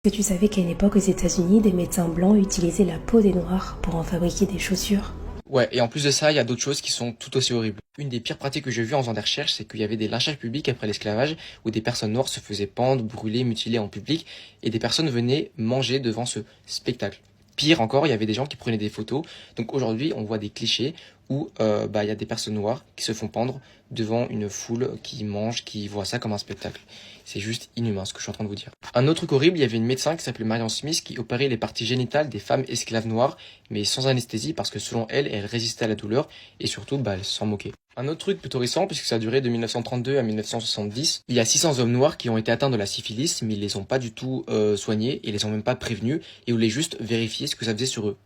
Est-ce que tu savais qu'à une époque aux États-Unis, des médecins blancs utilisaient la peau des noirs pour en fabriquer des chaussures? Ouais, et en plus de ça, il y a d'autres choses qui sont tout aussi horribles. Une des pires pratiques que j'ai vues en faisant des recherches, c'est qu'il y avait des lynchages publics après l'esclavage, où des personnes noires se faisaient pendre, brûler, mutiler en public, et des personnes venaient manger devant ce spectacle. Pire encore, il y avait des gens qui prenaient des photos. Donc aujourd'hui, on voit des clichés où il y a des personnes noires qui se font pendre devant une foule qui mange, qui voit ça comme un spectacle. C'est juste inhumain ce que je suis en train de vous dire. Un autre truc horrible, il y avait une médecin qui s'appelait Marion Smith qui opérait les parties génitales des femmes esclaves noires, mais sans anesthésie parce que selon elle, elle résistait à la douleur et surtout, elle s'en moquait. Un autre truc plutôt récent, puisque ça a duré de 1932 à 1970, il y a 600 hommes noirs qui ont été atteints de la syphilis, mais ils les ont pas du tout soignés, et ils les ont même pas prévenus, et voulaient juste vérifier ce que ça faisait sur eux,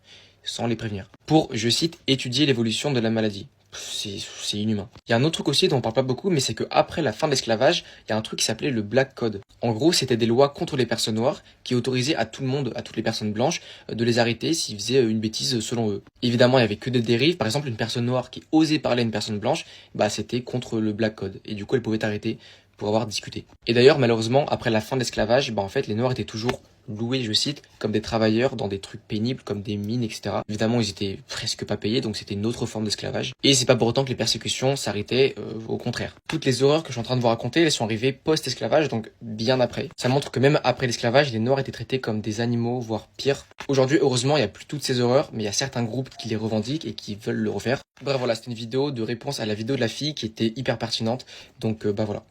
sans les prévenir. Pour, je cite, étudier l'évolution de la maladie. C'est inhumain. Il y a un autre truc aussi dont on parle pas beaucoup, mais c'est que après la fin de l'esclavage, il y a un truc qui s'appelait le Black Code. En gros, c'était des lois contre les personnes noires qui autorisaient à tout le monde, à toutes les personnes blanches, de les arrêter s'ils faisaient une bêtise selon eux. Évidemment, il y avait que des dérives. Par exemple, une personne noire qui osait parler à une personne blanche, c'était contre le Black Code. Et du coup, elle pouvait arrêter pour avoir discuté. Et d'ailleurs, malheureusement, après la fin de l'esclavage, en fait, les noirs étaient toujours loués, je cite, comme des travailleurs dans des trucs pénibles comme des mines, etc. Évidemment, ils étaient presque pas payés, donc c'était une autre forme d'esclavage. Et c'est pas pour autant que les persécutions s'arrêtaient, au contraire. Toutes les horreurs que je suis en train de vous raconter, elles sont arrivées post-esclavage, donc bien après. Ça montre que même après l'esclavage, les noirs étaient traités comme des animaux, voire pire. Aujourd'hui, heureusement, il n'y a plus toutes ces horreurs, mais il y a certains groupes qui les revendiquent et qui veulent le refaire. Bref, voilà, c'était une vidéo de réponse à la vidéo de la fille qui était hyper pertinente, donc voilà.